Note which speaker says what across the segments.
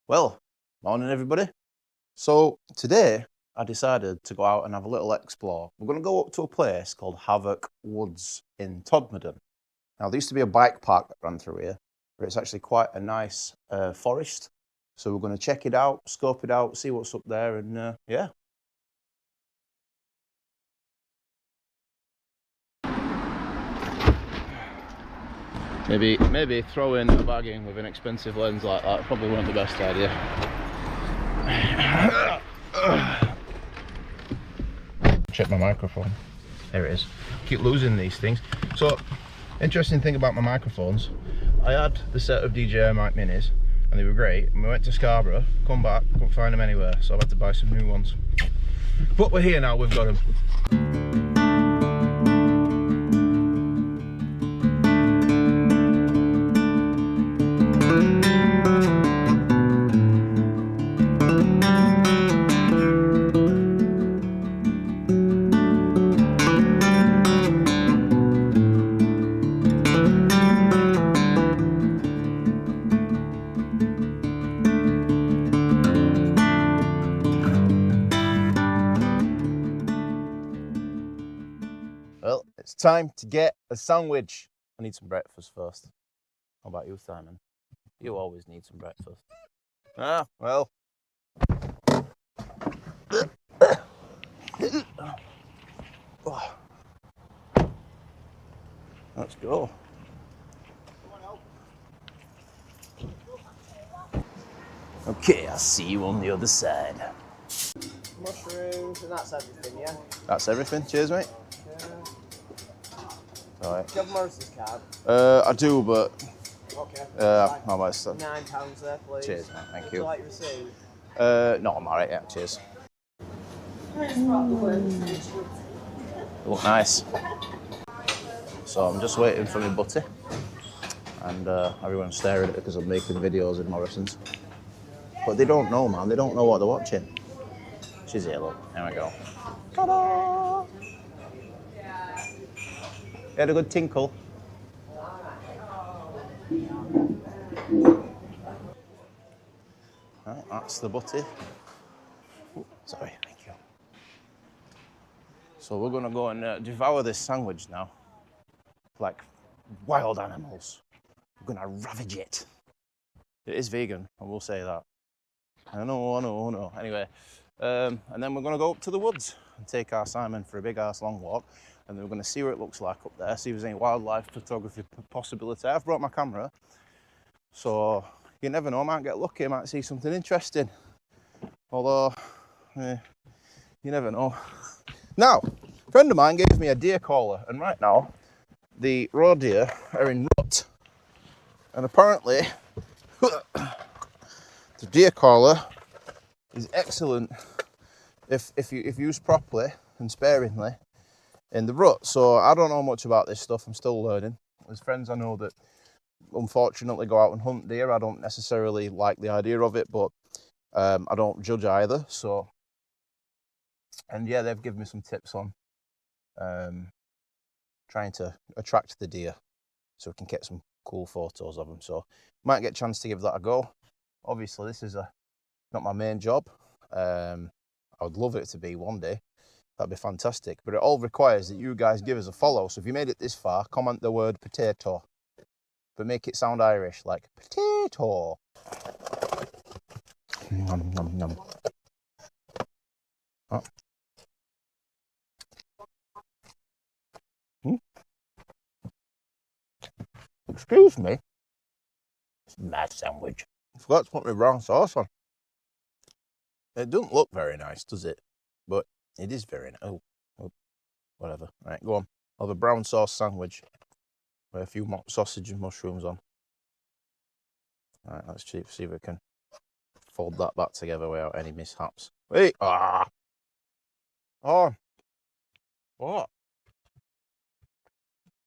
Speaker 1: Well, morning everybody. So today I decided to go out and have a little explore. We're going to go up to a place called Havok Woods in Todmorden. Now there used to be a bike park that ran through here, but it's actually quite a nice forest. So we're going to check it out, scope it out, see what's up there, and yeah. Maybe throwing a bag in with an expensive lens like that probably wasn't the best idea. Check my microphone. There it is. Keep losing these things. So, interesting thing about my microphones, I had the set of DJI mic minis and they were great. And we went to Scarborough, come back, couldn't find them anywhere, so I had to buy some new ones. But we're here now, we've got them. Well, it's time to get a sandwich. I need some breakfast first. How about you, Simon? You always need some breakfast. Ah, well. Let's go. Okay, I'll see you on the other side.
Speaker 2: Mushrooms, and that's everything, yeah?
Speaker 1: That's everything. Cheers, mate. All right.
Speaker 2: Do you have Morrison's card?
Speaker 1: I do, but
Speaker 2: Okay.
Speaker 1: I might stop.
Speaker 2: £9 there, please.
Speaker 1: Cheers, mate. Thank
Speaker 2: Would
Speaker 1: you.
Speaker 2: you like your receipt?
Speaker 1: No, I'm alright. Yeah, cheers. Look nice. So I'm just waiting for my butty, and everyone's staring at it because I'm making videos in Morrison's. But they don't know, man. They don't know what they're watching. She's here, look. There we go. Ta-da! You had a good tinkle. Right, that's the butty. Ooh, sorry, thank you. So we're gonna go and devour this sandwich now, like wild animals. We're gonna ravage it. It is vegan, I will say that. I know. Anyway, and then we're gonna go up to the woods and take our Simon for a big ass long walk, and then we're gonna see what it looks like up there, see if there's any wildlife photography possibility. I've brought my camera, so you never know, I might get lucky, I might see something interesting. Although, you never know. Now, a friend of mine gave me a deer caller, and right now, the roe deer are in rut. And apparently, the deer caller is excellent if used properly and sparingly in the rut. So I don't know much about this stuff, I'm still learning. There's friends I know that unfortunately go out and hunt deer. I don't necessarily like the idea of it, but I don't judge either. So, and yeah, they've given me some tips on trying to attract the deer so we can get some cool photos of them. So might get a chance to give that a go. Obviously this is not my main job. I would love it to be one day. That'd be fantastic. But it all requires that you guys give us a follow. So if you made it this far, comment the word potato, but make it sound Irish, like potato. Nom, nom, nom. Oh. Excuse me. It's a mad sandwich. I forgot to put my brown sauce on. It doesn't look very nice, does it? But it is very nice. Oh, whatever. Right, go on. I'll have a brown sauce sandwich with a few sausage and mushrooms on. All right, let's see if we can fold that back together without any mishaps. Wait! Ah! Oh! What?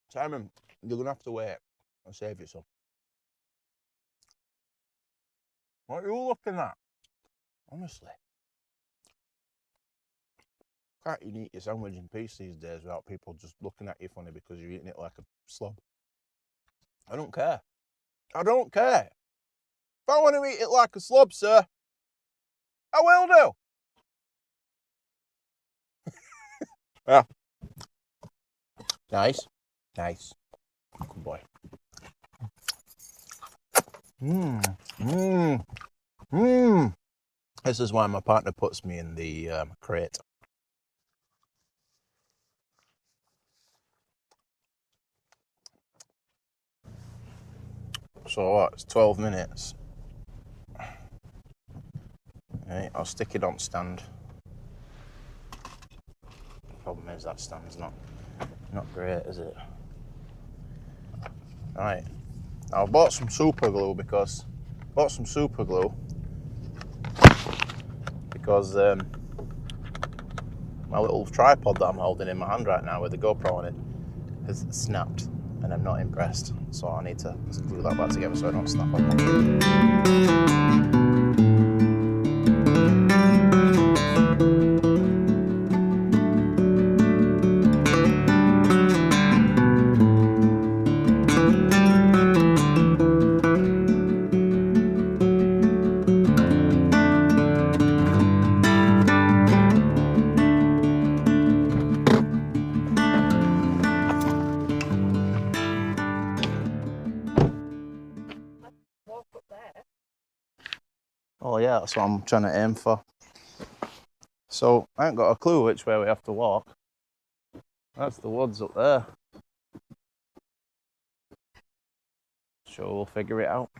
Speaker 1: Simon, you're going to have to wait. I'll save you some. What are you looking at? Honestly. Can't you eat your sandwich in peace these days without people just looking at you funny because you're eating it like a slob? I don't care. I don't care. If I want to eat it like a slob, sir, I will do. Yeah. Nice. Nice. Good boy. Mmm. Mmm. Mmm. This is why my partner puts me in the crate. So what? It's 12 minutes. Right, I'll stick it on stand. Problem is that stand's not great, is it? Right. Now I bought some super glue because my little tripod that I'm holding in my hand right now with the GoPro on it has snapped, and I'm not impressed. So I need to glue that back together so I don't snap on. Oh yeah, that's what I'm trying to aim for. So I ain't got a clue which way we have to walk. That's the woods up there. Sure, we'll figure it out.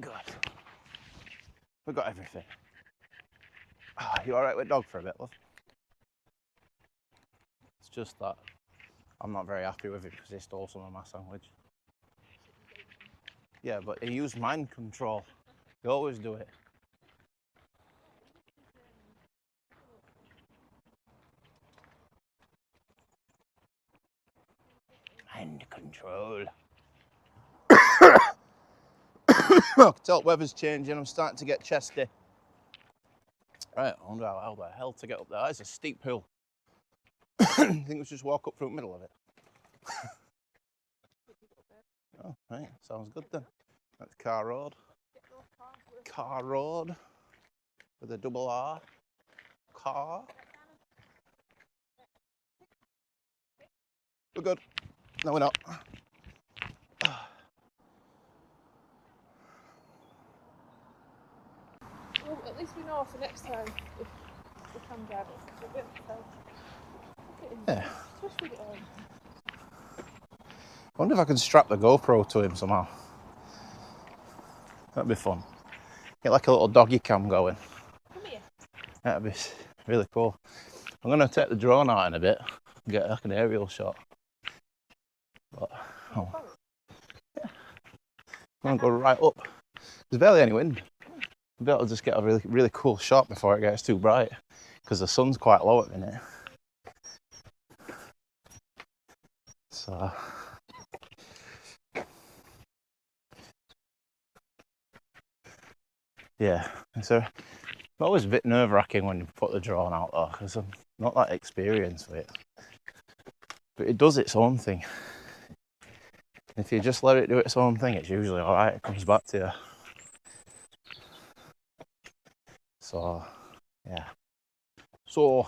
Speaker 1: God. We've got everything. You alright with dog for a bit, love? It's just that I'm not very happy with it because he stole some of my sandwich. Yeah, but he used mind control. You always do it. Mind control. I can tell the weather's changing. I'm starting to get chesty. Right, I wonder how the hell to get up there. It's a steep hill. I think we should just walk up through the middle of it. Oh, right, sounds good then. That's Car Road. Car Road with a double R. Car. We're good. No, we're not.
Speaker 3: Well, at least we know for next time if we can drive it. We'll be able to tell.
Speaker 1: Yeah.
Speaker 3: Just with it on.
Speaker 1: I wonder if I can strap the GoPro to him somehow. That'd be fun. Get like a little doggy cam going.
Speaker 3: Come here.
Speaker 1: That'd be really cool. I'm going to take the drone out in a bit and get like an aerial shot. But, oh. Yeah. I'm going to go right up. There's barely any wind. I'll be able to just get a really, really cool shot before it gets too bright because the sun's quite low at the minute. So, yeah, so it's always a bit nerve-wracking when you put the drone out though, because I'm not that experienced with it. But it does its own thing. If you just let it do its own thing, it's usually alright, it comes back to you. So, yeah. So,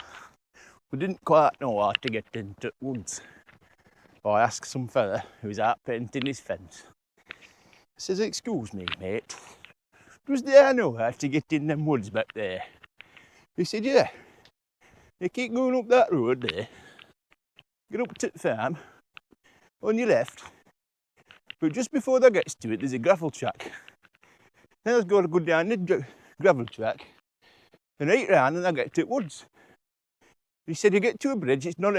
Speaker 1: we didn't quite know how to get into the woods. So I asked some fella who's out painting his fence. I says, "Excuse me, mate, does there know how to get in them woods back there?" He said, "Yeah. You keep going up that road there, get up to the farm, on your left, but just before that gets to it, there's a gravel track. Then I've got to go down the gravel track, and right round and I get to the woods." He said, "You get to a bridge, it's not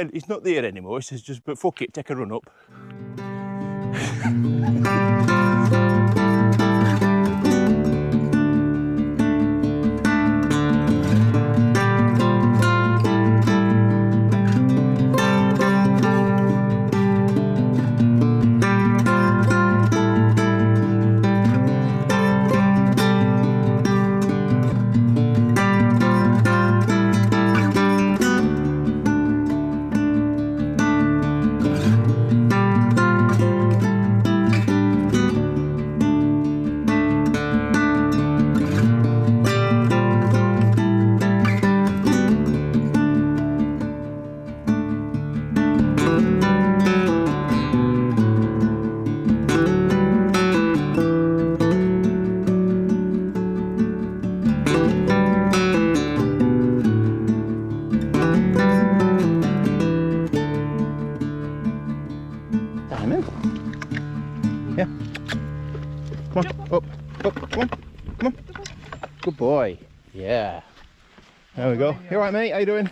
Speaker 1: there anymore." He says, "Just, but fuck it, take a run up." boy. Yeah. There we go. You alright, mate? How you doing?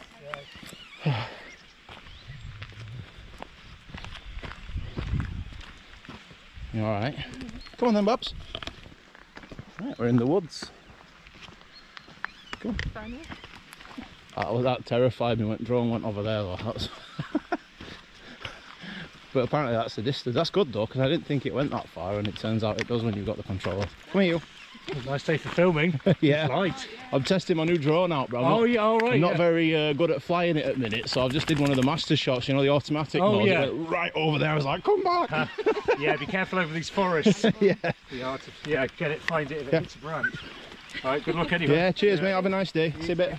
Speaker 1: Yeah. You alright? Come on then, Babs. Right, we're in the woods. Come on. That terrified me when drone went over there though. That's but apparently that's the distance. That's good though, because I didn't think it went that far, and it turns out it does when you've got the controller. Come here, you.
Speaker 4: Nice day for filming.
Speaker 1: Yeah.
Speaker 4: It's light.
Speaker 1: I'm testing my new drone out, bro. I'm not very good at flying it at the minute, so I've just did one of the master shots, you know, the automatic mode.
Speaker 4: Yeah.
Speaker 1: It went right over there. I was like, come back.
Speaker 4: Yeah, be careful over these forests.
Speaker 1: Yeah.
Speaker 4: Yeah, get it, find it if it hits a branch. All right, good luck anyway.
Speaker 1: Yeah, cheers, mate. Have a nice day. See you a bit.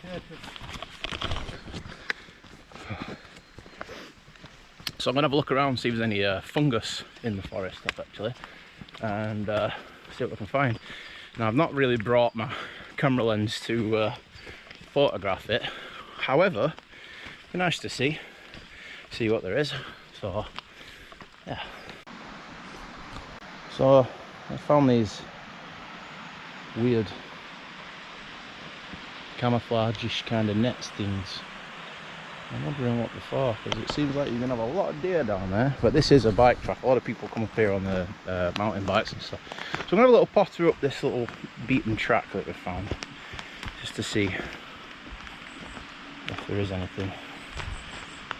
Speaker 1: So I'm going to have a look around, see if there's any fungus in the forest stuff actually, and see what we can find. Now I've not really brought my camera lens to photograph it, however, it'd be nice to see what there is, so yeah. So I found these weird camouflage-ish kind of nets things. I'm wondering what they're for, because it seems like you're going to have a lot of deer down there. But this is a bike track. A lot of people come up here on the mountain bikes and stuff. So I'm going to have a little potter up this little beaten track that we found, just to see if there is anything.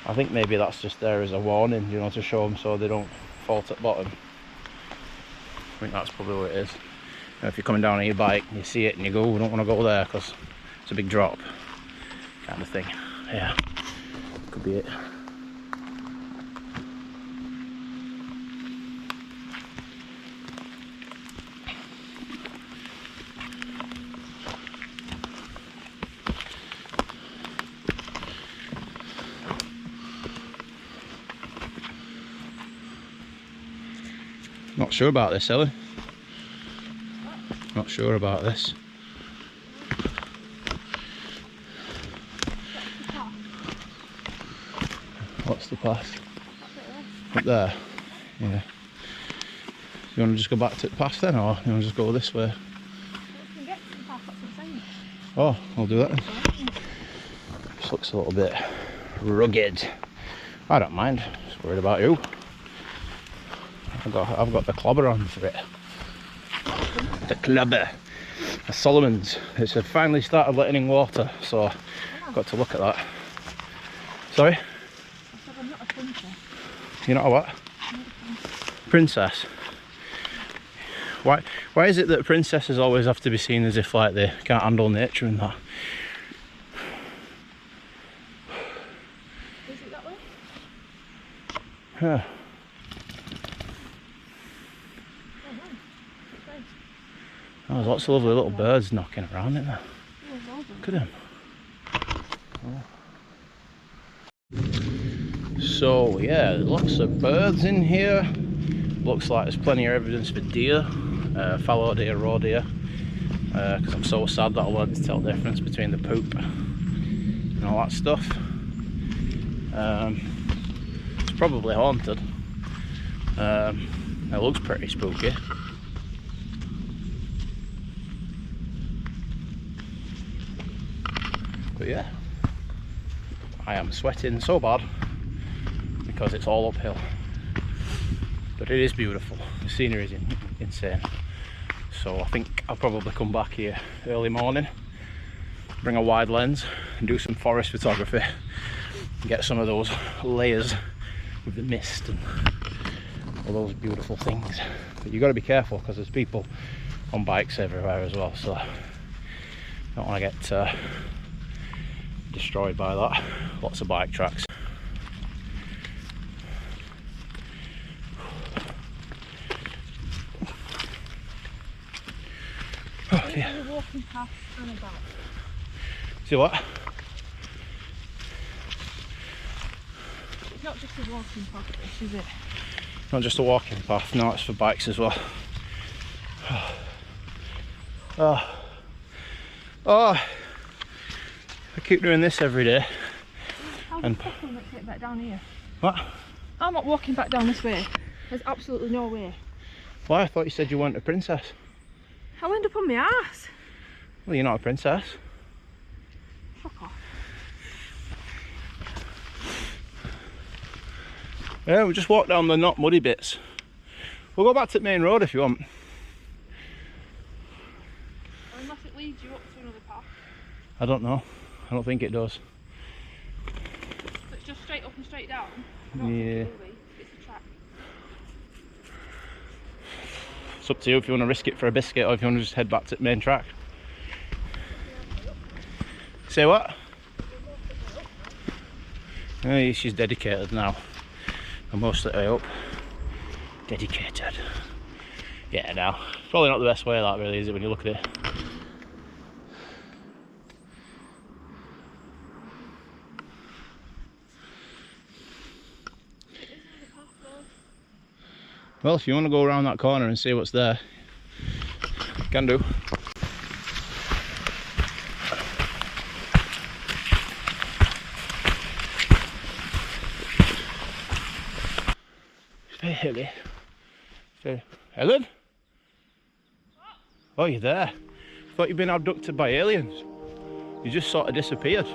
Speaker 1: I think maybe that's just there as a warning, you know, to show them so they don't fall to the bottom. I think that's probably what it is. You know, if you're coming down on your bike and you see it and you go, we don't want to go there because it's a big drop, kind of thing. Yeah. Could be it. Not sure about this, Ellie. Not sure about this. What's the path? Up there? Yeah. You want to just go back to the path then, or you want to just go this way? Oh, I'll do that then. This looks a little bit rugged. I don't mind, just worried about you. I've got the clobber on for it. The clobber. The Solomon's. It's finally started letting in water, so I've got to look at that. Sorry?
Speaker 3: I'm not a princess.
Speaker 1: You're not a what? Princess. Why is it that princesses always have to be seen as if like they can't handle nature and that?
Speaker 3: Is it that way?
Speaker 1: Yeah. Oh, there's lots of lovely little birds knocking around in there. Look at them. Oh. So yeah, there's lots of birds in here. Looks like there's plenty of evidence for deer, fallow deer, roe deer. Because I'm so sad that I learned to tell the difference between the poop and all that stuff. It's probably haunted. It looks pretty spooky. But yeah, I am sweating so bad because it's all uphill. But it is beautiful. The scenery is insane. So I think I'll probably come back here early morning, bring a wide lens and do some forest photography and get some of those layers with the mist and all those beautiful things. But you've got to be careful because there's people on bikes everywhere as well, so don't want to get destroyed by that. Lots of bike tracks. Oh dear.
Speaker 3: Walking past and about.
Speaker 1: See what?
Speaker 3: It's not just a walking path, is it?
Speaker 1: Not just a walking path, no, it's for bikes as well. Oh. I keep doing this every day.
Speaker 3: I'm walking back down here.
Speaker 1: What?
Speaker 3: I'm not walking back down this way. There's absolutely no way.
Speaker 1: Why? I thought you said you weren't a princess.
Speaker 3: I went up on my arse.
Speaker 1: Well, you're not a princess.
Speaker 3: Fuck off.
Speaker 1: Yeah, we'll just walk down the not muddy bits. We'll go back to the main road if you want.
Speaker 3: Unless it leads you up to another path.
Speaker 1: I don't know. I don't think it does.
Speaker 3: So it's just straight up and straight down?
Speaker 1: Yeah.
Speaker 3: It's a track.
Speaker 1: It's up to you if you want to risk it for a biscuit or if you want to just head back to the main track. Say what? Hey, she's dedicated now. I'm most of the way up. Dedicated. Yeah, now. Probably not the best way that really, is it, when you look at it? Well, if you want to go around that corner and see what's there, can do. It's very hilly. Ellen? Oh, you're there. I thought you'd been abducted by aliens. You just sort of disappeared.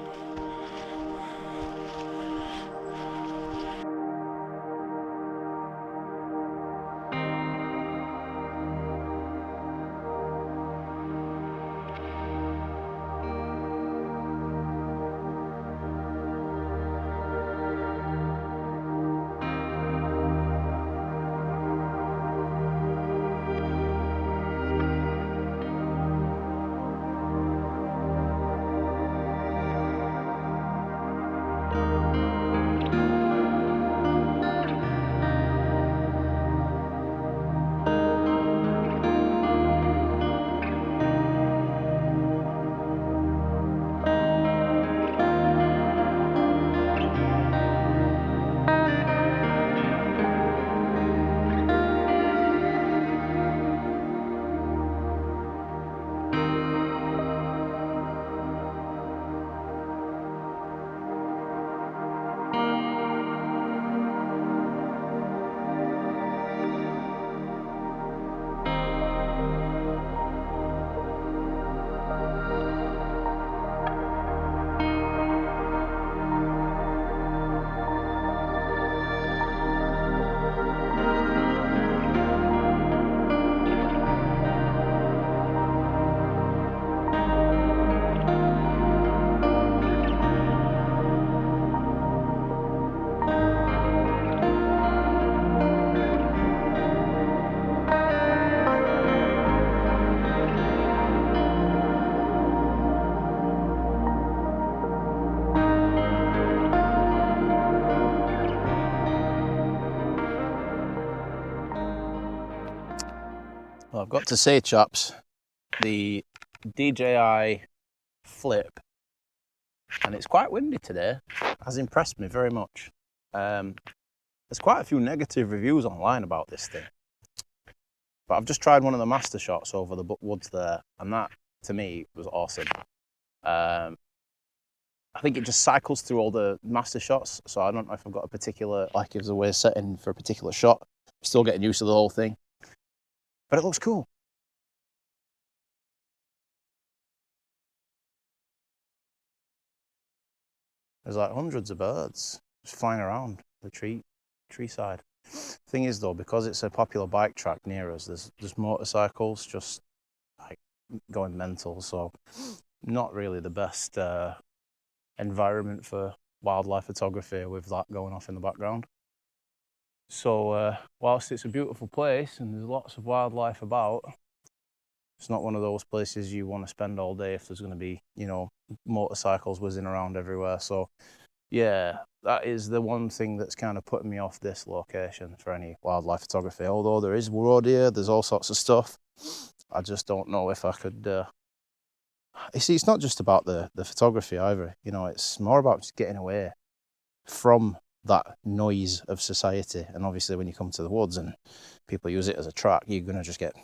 Speaker 1: Well, I've got to say, chaps, the DJI Flip, and it's quite windy today, has impressed me very much. There's quite a few negative reviews online about this thing, but I've just tried one of the master shots over the woods there, and that, to me, was awesome. I think it just cycles through all the master shots, so I don't know if I've got a particular, like, if there's a way of setting for a particular shot. I'm still getting used to the whole thing. But it looks cool. There's like hundreds of birds just flying around the tree side. Thing is though, because it's a popular bike track near us, there's motorcycles just like going mental, so not really the best environment for wildlife photography with that going off in the background. So whilst it's a beautiful place and there's lots of wildlife about, it's not one of those places you want to spend all day if there's going to be, you know, motorcycles whizzing around everywhere. So yeah, that is the one thing that's kind of putting me off this location for any wildlife photography. Although there is road here, there's all sorts of stuff. I just don't know if I could... You see, it's not just about the photography either. You know, it's more about just getting away from that noise of society. And obviously when you come to the woods and people use it as a track, you're going to just get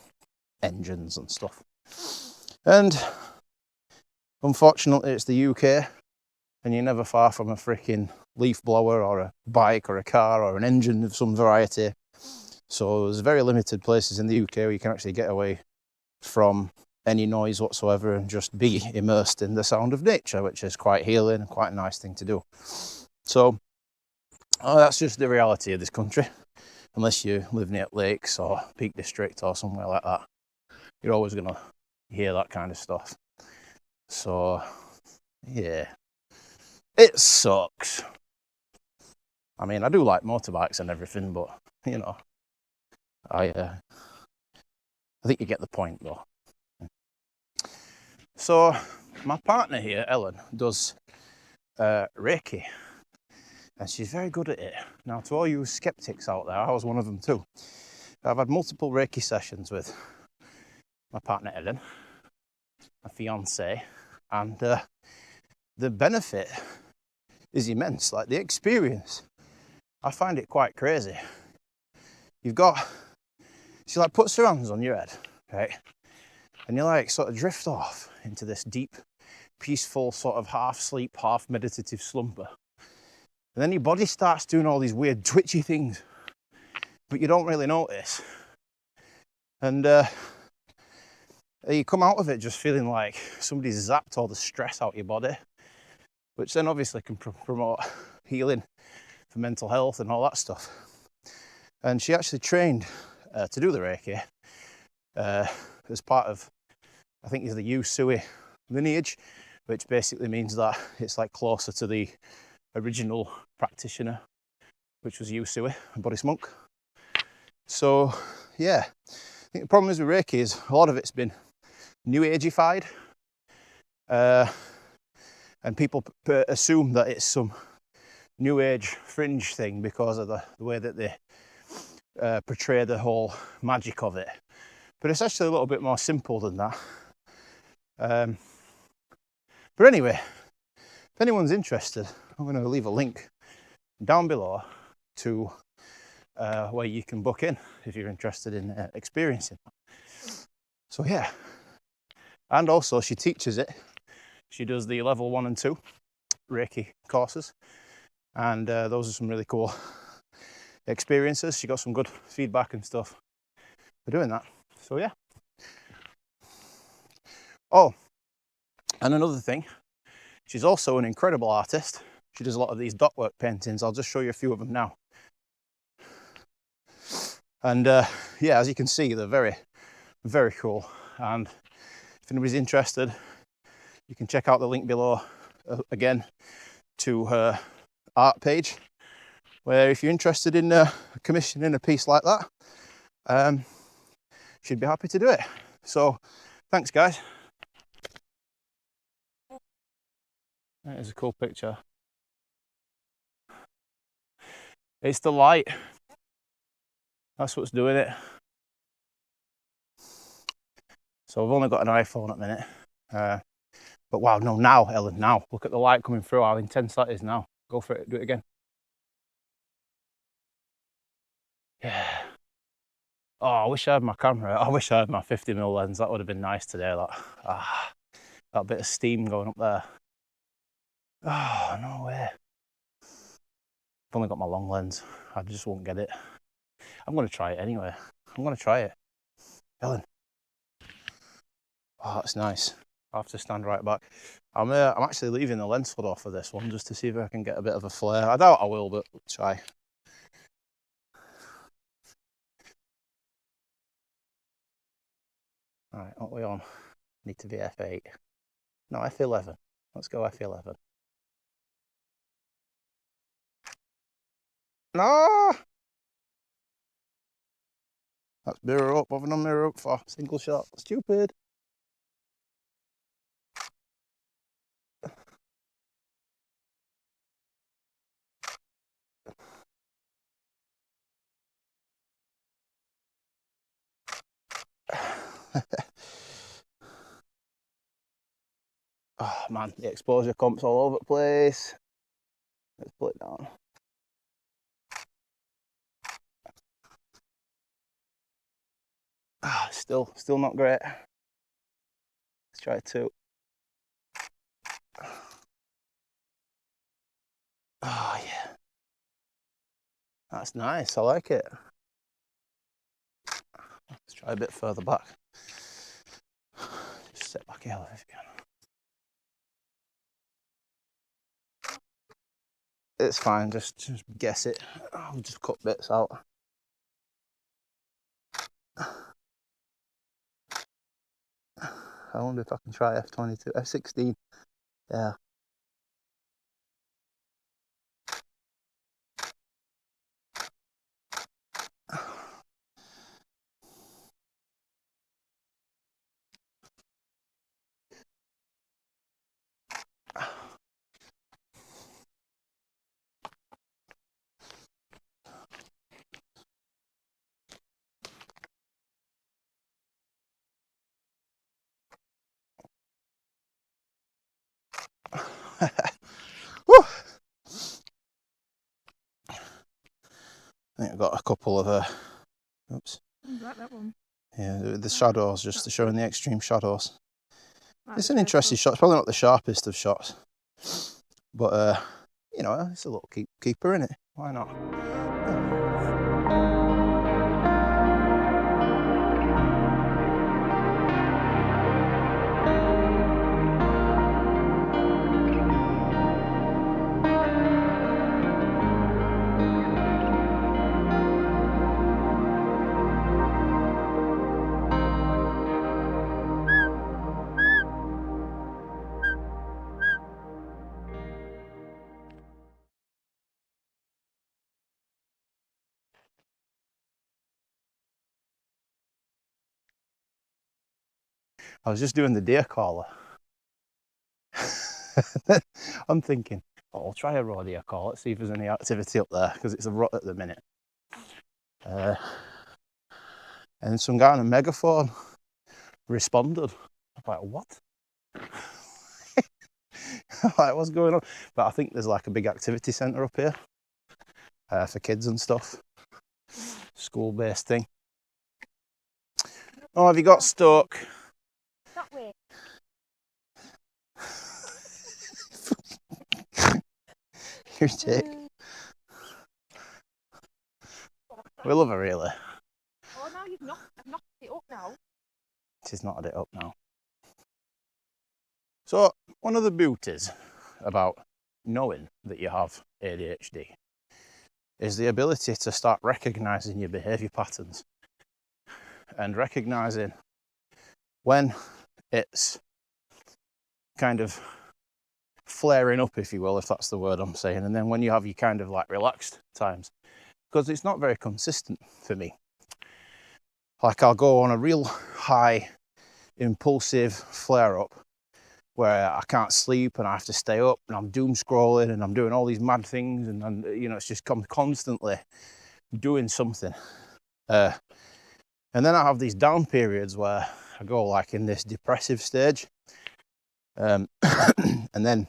Speaker 1: engines and stuff. And unfortunately it's the UK, and you're never far from a freaking leaf blower or a bike or a car or an engine of some variety. So there's very limited places in the UK where you can actually get away from any noise whatsoever and just be immersed in the sound of nature, which is quite healing and quite a nice thing to do. So that's just the reality of this country. Unless you live near lakes or Peak District or somewhere like that, you're always going to hear that kind of stuff. So yeah, it sucks. I mean, I do like motorbikes and everything, but you know, I think you get the point though. So my partner here, Ellen, does Reiki, and she's very good at it. Now, to all you skeptics out there, I was one of them too. I've had multiple Reiki sessions with my partner Ellen, my fiance, and the benefit is immense. Like the experience, I find it quite crazy. She like puts her hands on your head, right? And you like sort of drift off into this deep, peaceful sort of half sleep, half meditative slumber. And then your body starts doing all these weird twitchy things, but you don't really notice. And you come out of it just feeling like somebody's zapped all the stress out your body, which then obviously can promote healing for mental health and all that stuff. And she actually trained to do the Reiki as part of, I think it's the Usui lineage, which basically means that it's like closer to the original practitioner, which was Usui, a Buddhist monk. So yeah, I think the problem is with Reiki is a lot of it's been new ageified, and people assume that it's some new age fringe thing because of the way that they portray the whole magic of it. But it's actually a little bit more simple than that. But anyway, if anyone's interested, I'm going to leave a link down below to where you can book in if you're interested in experiencing that. So yeah, and also she teaches it. She does the level 1 and 2 Reiki courses, and those are some really cool experiences. She got some good feedback and stuff for doing that. So yeah. Oh, and another thing, she's also an incredible artist. She does a lot of these dot work paintings. I'll just show you a few of them now. And yeah, as you can see, they're very, very cool. And if anybody's interested, you can check out the link below again to her art page, where if you're interested in commissioning a piece like that, she'd be happy to do it. So thanks, guys. That is a cool picture. It's the light. That's what's doing it. So I've only got an iPhone at the minute. But wow, no, now, Ellen, now. Look at the light coming through, how intense that is now. Go for it, do it again. Yeah. Oh, I wish I had my camera. I wish I had my 50mm lens. That would have been nice today. That bit of steam going up there. Oh, no way. I've only got my long lens. I just won't get it. I'm going to try it anyway. I'm going to try it. Ellen. Oh, that's nice. I'll have to stand right back. I'm actually leaving the lens hood off for this one just to see if I can get a bit of a flare. I doubt I will, but we'll try. Alright, what are we on? Need to be F8. No, F11. Let's go F11. No! That's mirror up. What have I done mirror up for? Single shot. Stupid. Oh man, the exposure comps all over the place. Let's pull it down. Still not great. Let's try 2. Oh yeah. That's nice, I like it. Let's try a bit further back. step back here if you can. It's fine, just guess it. I'll just cut bits out. I wonder if I can try F22, F16. Yeah. Woo! I think I've got a couple of oops.
Speaker 3: I like that one.
Speaker 1: Yeah, the shadows, just showing the extreme shadows.
Speaker 3: That's
Speaker 1: It's an
Speaker 3: very
Speaker 1: interesting shot. It's probably not the sharpest of shots, but you know, it's a little keeper, isn't it? Why not? I was just doing the deer caller. I'm thinking, oh, I'll try a raw deer call. Let's see if there's any activity up there, because it's a rut at the minute. And some guy on a megaphone responded. I'm like, what? Like, what's going on? But I think there's like a big activity centre up here for kids and stuff. School-based thing. Oh, have you got stuck?
Speaker 3: That way.
Speaker 1: Your dick. We love her, really.
Speaker 3: Oh, now I've knocked it up now.
Speaker 1: She's knotted it up now. So, one of the beauties about knowing that you have ADHD is the ability to start recognising your behaviour patterns and recognising when it's kind of flaring up, if you will, if that's the word I'm saying, and then when you have your kind of like relaxed times, because it's not very consistent for me. Like, I'll go on a real high impulsive flare up where I can't sleep and I have to stay up and I'm doom scrolling and I'm doing all these mad things, and you know, it's just constantly doing something. And then I have these down periods where I go like in this depressive stage. And then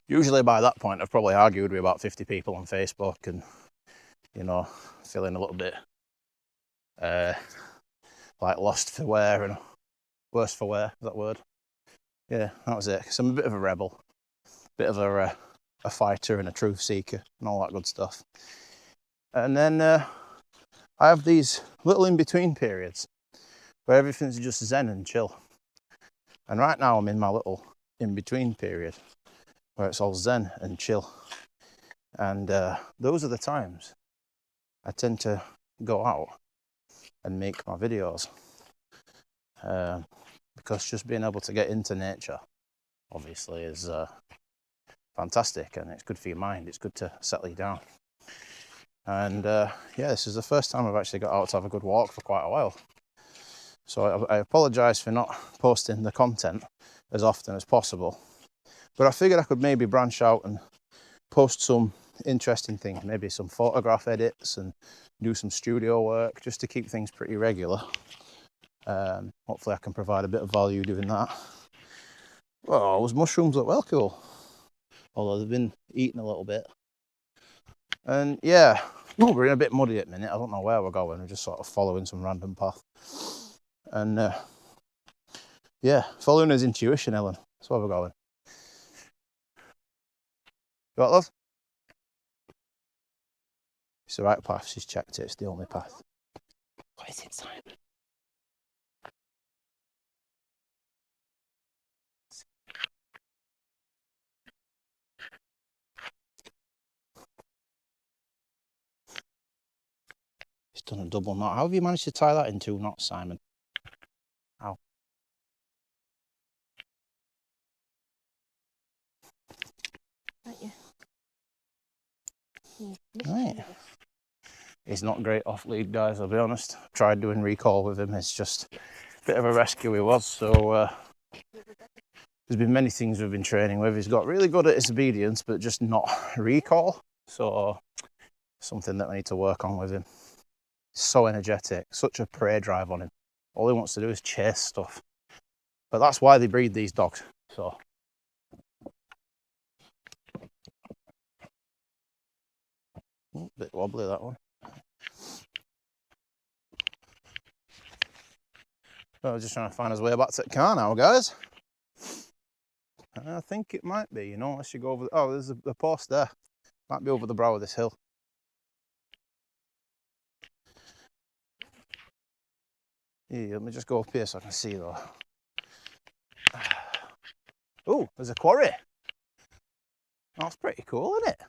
Speaker 1: usually by that point I've probably argued with about 50 people on Facebook and, you know, feeling a little bit like lost for wear and worse for wear, is that word? Yeah, that was it. So I'm a bit of a rebel, bit of a fighter and a truth seeker and all that good stuff. And then I have these little in-between periods where everything's just zen and chill. And right now I'm in my little in-between period where it's all zen and chill. And those are the times I tend to go out and make my videos. Because just being able to get into nature, obviously, is fantastic, and it's good for your mind. It's good to settle you down. And yeah, this is the first time I've actually got out to have a good walk for quite a while. So I apologise for not posting the content as often as possible. But I figured I could maybe branch out and post some interesting things, maybe some photograph edits and do some studio work, just to keep things pretty regular. Hopefully I can provide a bit of value doing that. Oh, those mushrooms look well cool, although they've been eaten a little bit. And yeah, we're in a bit muddy at the minute. I don't know where we're going. We're just sort of following some random path. And yeah, following his intuition, Ellen. That's where we're going. You what, love? It's the right path. She's checked it. It's the only path. What is inside? done a double knot. How have you managed to tie that in 2 knots, Simon? How?
Speaker 3: Aren't you? Yeah,
Speaker 1: Right. He's not great off lead, guys, I'll be honest. Tried doing recall with him. It's just a bit of a rescue he was. So there's been many things we've been training with. He's got really good at his obedience, but just not recall. So something that we need to work on with him. So energetic, such a prey drive on him. All he wants to do is chase stuff. But that's why they breed these dogs. So bit wobbly, that one. So we're just trying to find his way back to the car now, guys. I think it might be, you know, unless you go over. Oh, there's a post there. Might be over the brow of this hill. Yeah, let me just go up here so I can see though. Oh, there's a quarry. That's pretty cool, isn't it?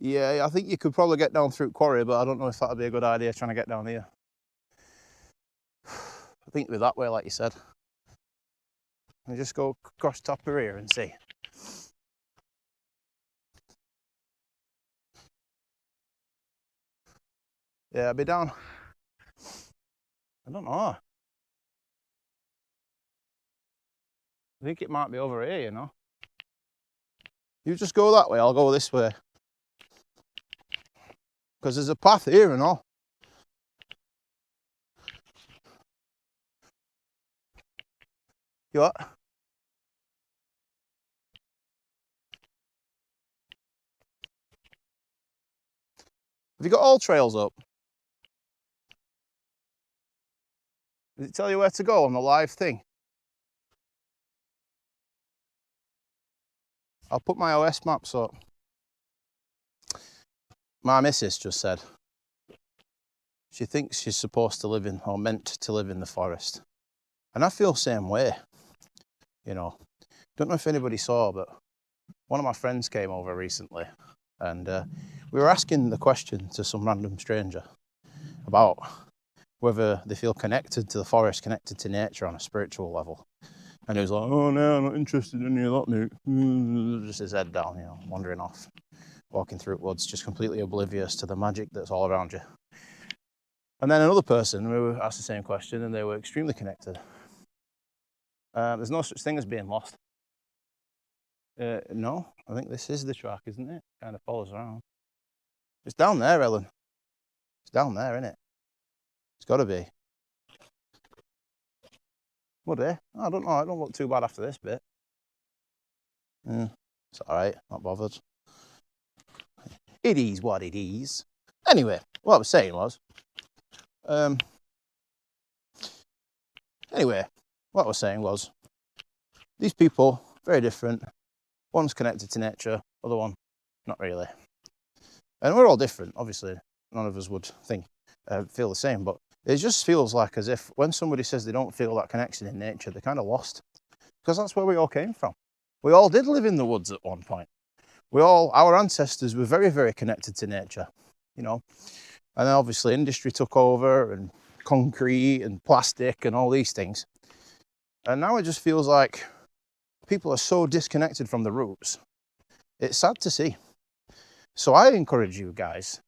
Speaker 1: Yeah, I think you could probably get down through quarry, but I don't know if that'd be a good idea trying to get down here. I think it'd be that way, like you said. And just go across top of here and see. Yeah, I'd be down. I don't know. I think it might be over here, you know. You just go that way, I'll go this way. Because there's a path here and all. You what? Have you got all trails up? Does it tell you where to go on the live thing? I'll put my OS maps up. My missus just said she thinks she's supposed to live in, or meant to live in, the forest. And I feel the same way, you know. Don't know if anybody saw, but one of my friends came over recently and we were asking the question to some random stranger about whether they feel connected to the forest, connected to nature on a spiritual level. And he was like, oh no, I'm not interested in any of that, mate. Just his head down, you know, wandering off, walking through woods, just completely oblivious to the magic that's all around you. And then another person, we were asked the same question and they were extremely connected. There's no such thing as being lost. No, I think this is the track, isn't it? Kind of follows around. It's down there, Ellen. It's down there, isn't it? It's got to be. Would it? I don't know. I don't look too bad after this bit. It's all right. Not bothered. It is what it is. Anyway, what I was saying was, these people, very different. One's connected to nature, other one, not really. And we're all different, obviously. None of us would feel the same, but it just feels like as if when somebody says they don't feel that connection in nature, they're kind of lost. Because that's where we all came from. We all did live in the woods at one point. Our ancestors were very, very connected to nature, you know. And then obviously industry took over and concrete and plastic and all these things. And now it just feels like people are so disconnected from the roots. It's sad to see. So I encourage you guys,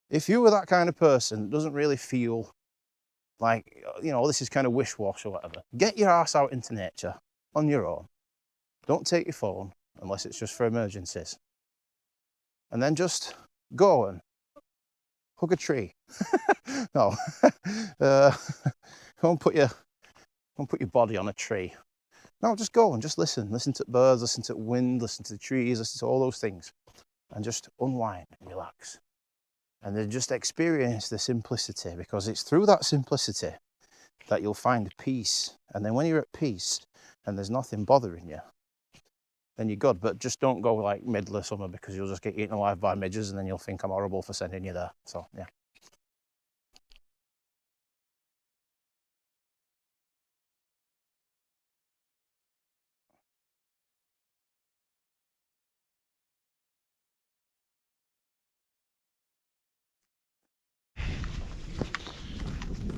Speaker 1: if you were that kind of person that doesn't really feel like, you know, this is kind of wish-wash or whatever, get your ass out into nature on your own. Don't take your phone unless it's just for emergencies. And then just go and hug a tree. No. Don't put your body on a tree. No, just go and just listen. Listen to birds, listen to wind, listen to the trees, listen to all those things. And just unwind and relax. And then just experience the simplicity, because it's through that simplicity that you'll find peace. And then when you're at peace and there's nothing bothering you, then you're good. But just don't go like middle of summer, because you'll just get eaten alive by midges and then you'll think I'm horrible for sending you there. So, yeah.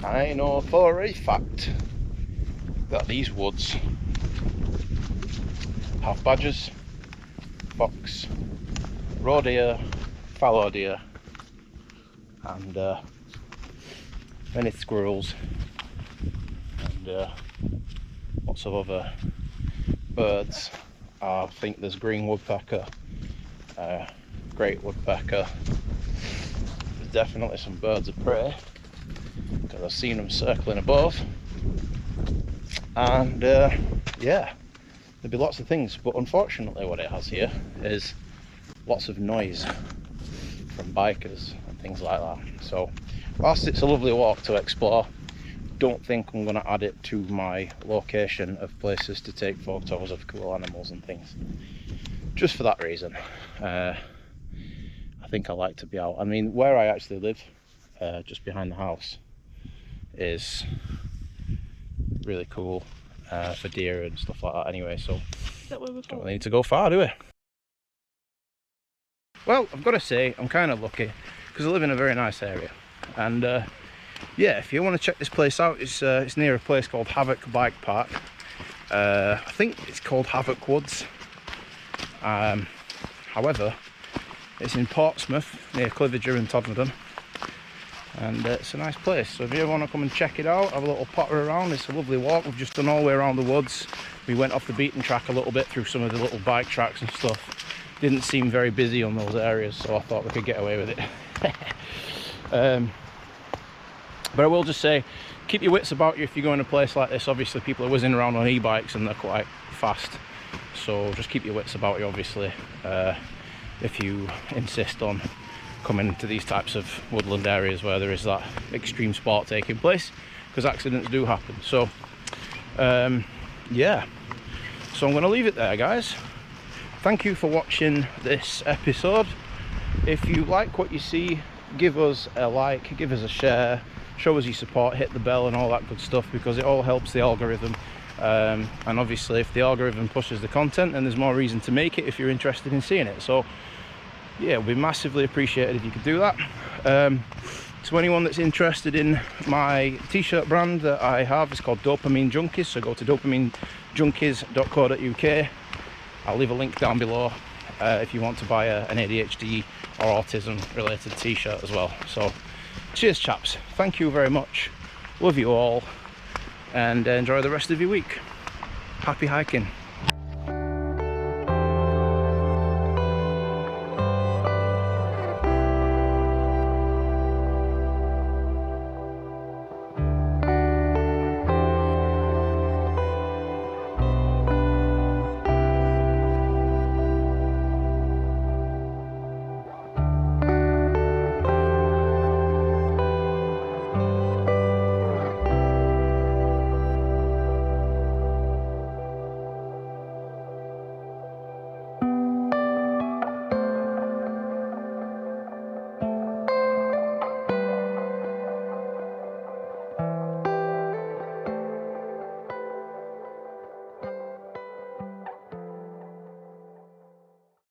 Speaker 1: I know for a fact that these woods have badgers, fox, roe deer, fallow deer, and many squirrels, and lots of other birds. I think there's green woodpecker, great woodpecker. There's definitely some birds of prey because I've seen them circling above, and yeah, there'll be lots of things, but unfortunately what it has here is lots of noise from bikers and things like that. So whilst it's a lovely walk to explore, don't think I'm going to add it to my location of places to take photos of cool animals and things. Just for that reason. I think I like to be out. I mean, where I actually live, just behind the house, is really cool for deer and stuff like that anyway, so don't really need to go far, do we? Well, I've got to say, I'm kind of lucky because I live in a very nice area, and yeah, if you want to check this place out, it's near a place called Havok Bike Park. I think it's called Havok Woods. However, it's in Portsmouth near Cliviger and Todmorden, and it's a nice place. So if you ever want to come and check it out, have a little potter around, it's a lovely walk. We've just done all the way around the woods. We went off the beaten track a little bit through some of the little bike tracks and stuff. Didn't seem very busy on those areas, so I thought we could get away with it. But I will just say, keep your wits about you if you go in a place like this. Obviously people are whizzing around on e-bikes and they're quite fast, so just keep your wits about you, obviously, if you insist on coming to these types of woodland areas where there is that extreme sport taking place, because accidents do happen. So yeah, so I'm going to leave it there, guys. Thank you for watching this episode. If you like what you see, give us a like, give us a share, show us your support, hit the bell and all that good stuff, because it all helps the algorithm. And obviously if the algorithm pushes the content, then there's more reason to make it if you're interested in seeing it. So yeah, it would be massively appreciated if you could do that. To anyone that's interested in my t-shirt brand that I have, it's called Dopamine Junkies, so go to dopaminejunkies.co.uk. I'll leave a link down below if you want to buy an ADHD or autism related t-shirt as well. So cheers chaps, thank you very much, love you all, and enjoy the rest of your week. Happy hiking.